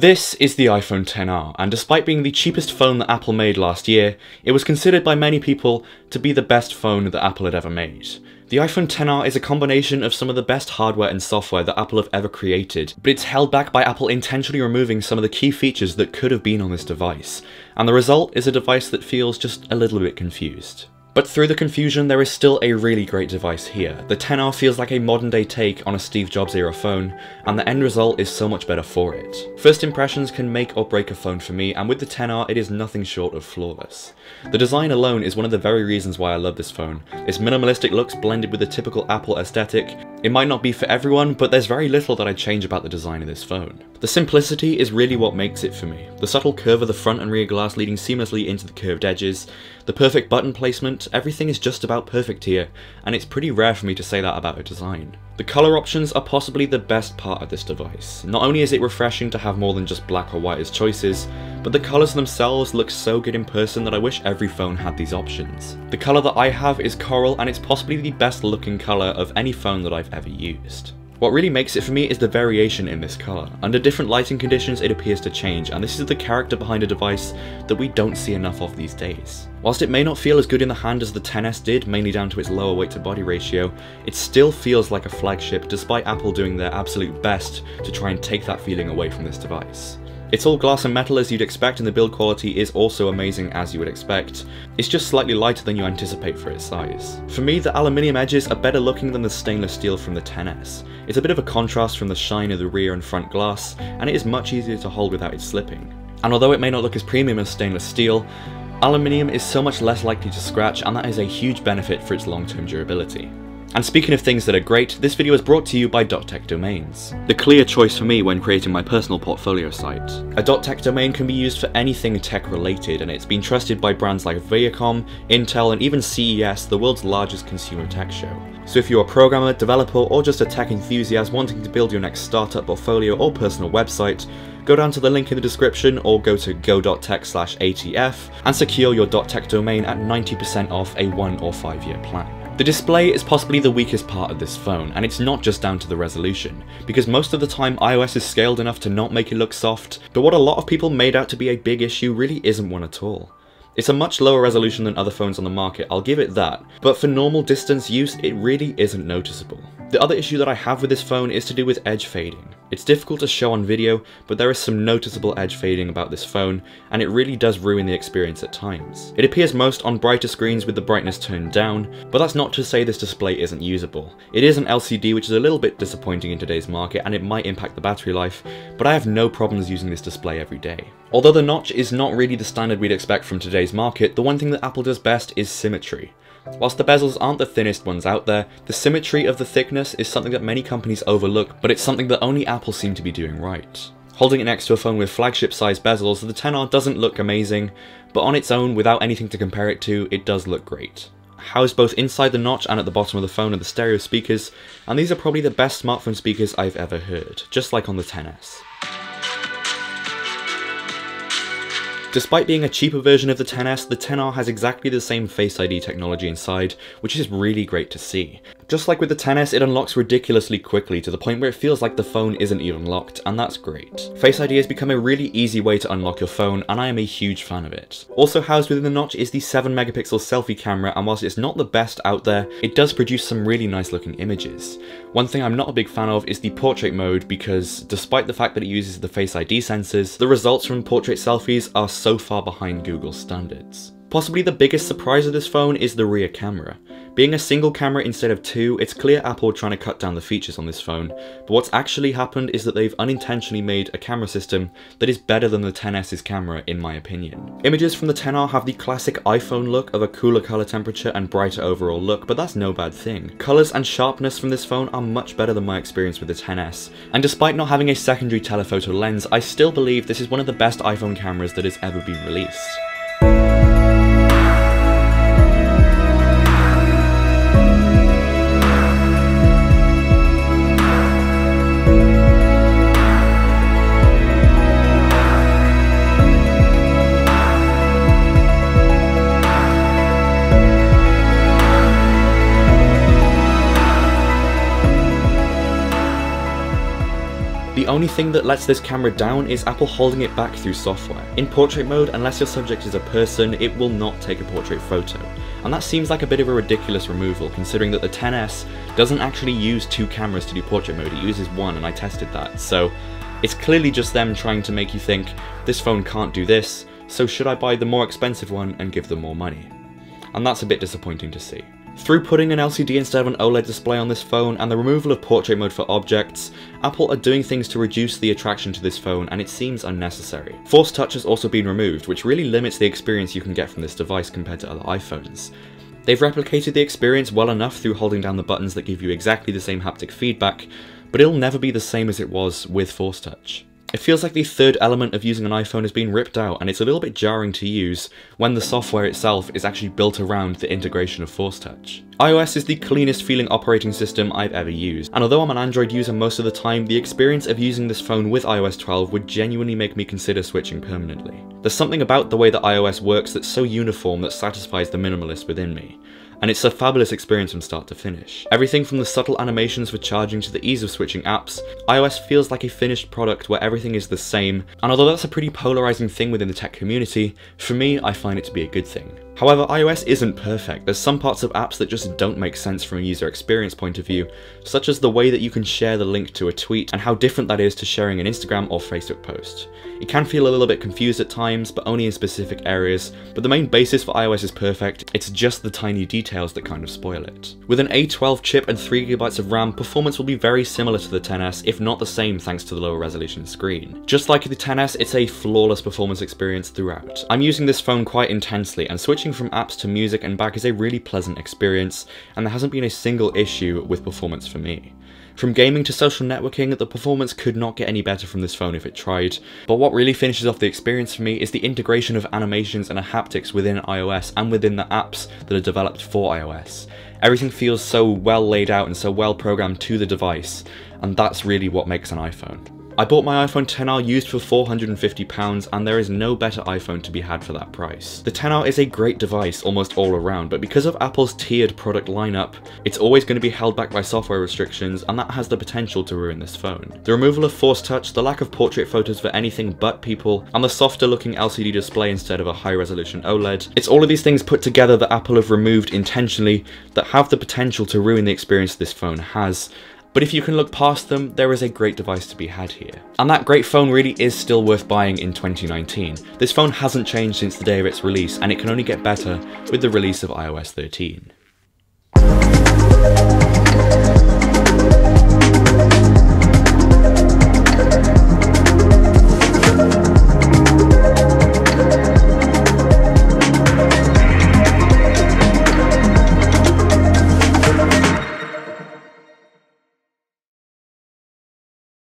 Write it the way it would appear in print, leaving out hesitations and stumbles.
This is the iPhone XR, and despite being the cheapest phone that Apple made last year, it was considered by many people to be the best phone that Apple had ever made. The iPhone XR is a combination of some of the best hardware and software that Apple have ever created, but it's held back by Apple intentionally removing some of the key features that could have been on this device, and the result is a device that feels just a little bit confused. But through the confusion, there is still a really great device here. The XR feels like a modern day take on a Steve Jobs era phone, and the end result is so much better for it. First impressions can make or break a phone for me, and with the XR it is nothing short of flawless. The design alone is one of the very reasons why I love this phone. Its minimalistic looks blended with the typical Apple aesthetic. It might not be for everyone, but there's very little that I'd change about the design of this phone. The simplicity is really what makes it for me. The subtle curve of the front and rear glass leading seamlessly into the curved edges, the perfect button placement, everything is just about perfect here, and it's pretty rare for me to say that about a design. The colour options are possibly the best part of this device. Not only is it refreshing to have more than just black or white as choices, but the colours themselves look so good in person that I wish every phone had these options. The colour that I have is coral, and it's possibly the best looking colour of any phone that I've ever used. What really makes it for me is the variation in this colour. Under different lighting conditions it appears to change, and this is the character behind a device that we don't see enough of these days. Whilst it may not feel as good in the hand as the XS did, mainly down to its lower weight to body ratio, it still feels like a flagship despite Apple doing their absolute best to try and take that feeling away from this device. It's all glass and metal as you'd expect, and the build quality is also amazing as you would expect. It's just slightly lighter than you anticipate for its size. For me, the aluminium edges are better looking than the stainless steel from the XS. It's a bit of a contrast from the shine of the rear and front glass, and it is much easier to hold without it slipping. And although it may not look as premium as stainless steel, aluminium is so much less likely to scratch, and that is a huge benefit for its long-term durability. And speaking of things that are great, this video is brought to you by .tech domains. The clear choice for me when creating my personal portfolio site. A .tech domain can be used for anything tech related, and it's been trusted by brands like Viacom, Intel, and even CES, the world's largest consumer tech show. So if you're a programmer, developer, or just a tech enthusiast wanting to build your next startup portfolio or personal website, go down to the link in the description or go to go.tech/ATF and secure your .tech domain at 90% off a 1 or 5 year plan. The display is possibly the weakest part of this phone, and it's not just down to the resolution, because most of the time iOS is scaled enough to not make it look soft, but what a lot of people made out to be a big issue really isn't one at all. It's a much lower resolution than other phones on the market, I'll give it that, but for normal distance use it really isn't noticeable. The other issue that I have with this phone is to do with edge fading. It's difficult to show on video, but there is some noticeable edge fading about this phone, and it really does ruin the experience at times. It appears most on brighter screens with the brightness turned down, but that's not to say this display isn't usable. It is an LCD, which is a little bit disappointing in today's market, and it might impact the battery life, but I have no problems using this display every day. Although the notch is not really the standard we'd expect from today's market, the one thing that Apple does best is symmetry. Whilst the bezels aren't the thinnest ones out there, the symmetry of the thickness is something that many companies overlook, but it's something that only Apple seem to be doing right. Holding it next to a phone with flagship-sized bezels, the XR doesn't look amazing, but on its own, without anything to compare it to, it does look great. Housed both inside the notch and at the bottom of the phone are the stereo speakers, and these are probably the best smartphone speakers I've ever heard, just like on the XS. Despite being a cheaper version of the XS, the XR has exactly the same Face ID technology inside, which is really great to see. Just like with the XS, it unlocks ridiculously quickly to the point where it feels like the phone isn't even locked, and that's great. Face ID has become a really easy way to unlock your phone, and I am a huge fan of it. Also housed within the notch is the 7-megapixel selfie camera, and whilst it's not the best out there, it does produce some really nice looking images. One thing I'm not a big fan of is the portrait mode, because despite the fact that it uses the Face ID sensors, the results from portrait selfies are so far behind Google's standards. Possibly the biggest surprise of this phone is the rear camera. Being a single camera instead of two, it's clear Apple are trying to cut down the features on this phone, but what's actually happened is that they've unintentionally made a camera system that is better than the XS's camera in my opinion. Images from the XR have the classic iPhone look of a cooler color temperature and brighter overall look, but that's no bad thing. Colors and sharpness from this phone are much better than my experience with the XS, and despite not having a secondary telephoto lens, I still believe this is one of the best iPhone cameras that has ever been released. The The only thing that lets this camera down is Apple holding it back through software. In portrait mode, unless your subject is a person, it will not take a portrait photo. And that seems like a bit of a ridiculous removal, considering that the XS doesn't actually use 2 cameras to do portrait mode, it uses 1, and I tested that. So it's clearly just them trying to make you think, this phone can't do this, so should I buy the more expensive one and give them more money? And that's a bit disappointing to see. Through putting an LCD instead of an OLED display on this phone and the removal of portrait mode for objects, Apple are doing things to reduce the attraction to this phone, and it seems unnecessary. Force Touch has also been removed, which really limits the experience you can get from this device compared to other iPhones. They've replicated the experience well enough through holding down the buttons that give you exactly the same haptic feedback, but it'll never be the same as it was with Force Touch. It feels like the third element of using an iPhone has been ripped out, and it's a little bit jarring to use when the software itself is actually built around the integration of Force Touch. iOS is the cleanest feeling operating system I've ever used, and although I'm an Android user most of the time, the experience of using this phone with iOS 12 would genuinely make me consider switching permanently. There's something about the way that iOS works that's so uniform that satisfies the minimalist within me. And it's a fabulous experience from start to finish. Everything from the subtle animations for charging to the ease of switching apps, iOS feels like a finished product where everything is the same, and although that's a pretty polarizing thing within the tech community, for me I find it to be a good thing. However, iOS isn't perfect. There's some parts of apps that just don't make sense from a user experience point of view, such as the way that you can share the link to a tweet and how different that is to sharing an Instagram or Facebook post. It can feel a little bit confused at times, but only in specific areas, but the main basis for iOS is perfect, it's just the tiny details that kind of spoil it. With an A12 chip and 3GB of RAM, performance will be very similar to the XS, if not the same thanks to the lower resolution screen. Just like the XS, it's a flawless performance experience throughout. I'm using this phone quite intensely, and switching from apps to music and back is a really pleasant experience, and there hasn't been a single issue with performance for me. From gaming to social networking, the performance could not get any better from this phone if it tried, but what really finishes off the experience for me is the integration of animations and haptics within iOS and within the apps that are developed for iOS. Everything feels so well laid out and so well programmed to the device, and that's really what makes an iPhone. I bought my iPhone XR used for £450, and there is no better iPhone to be had for that price. The XR is a great device almost all around, but because of Apple's tiered product lineup, it's always going to be held back by software restrictions, and that has the potential to ruin this phone. The removal of Force Touch, the lack of portrait photos for anything but people, and the softer looking LCD display instead of a high resolution OLED, it's all of these things put together that Apple have removed intentionally that have the potential to ruin the experience this phone has. But if you can look past them, there is a great device to be had here. And that great phone really is still worth buying in 2019. This phone hasn't changed since the day of its release, and it can only get better with the release of iOS 13.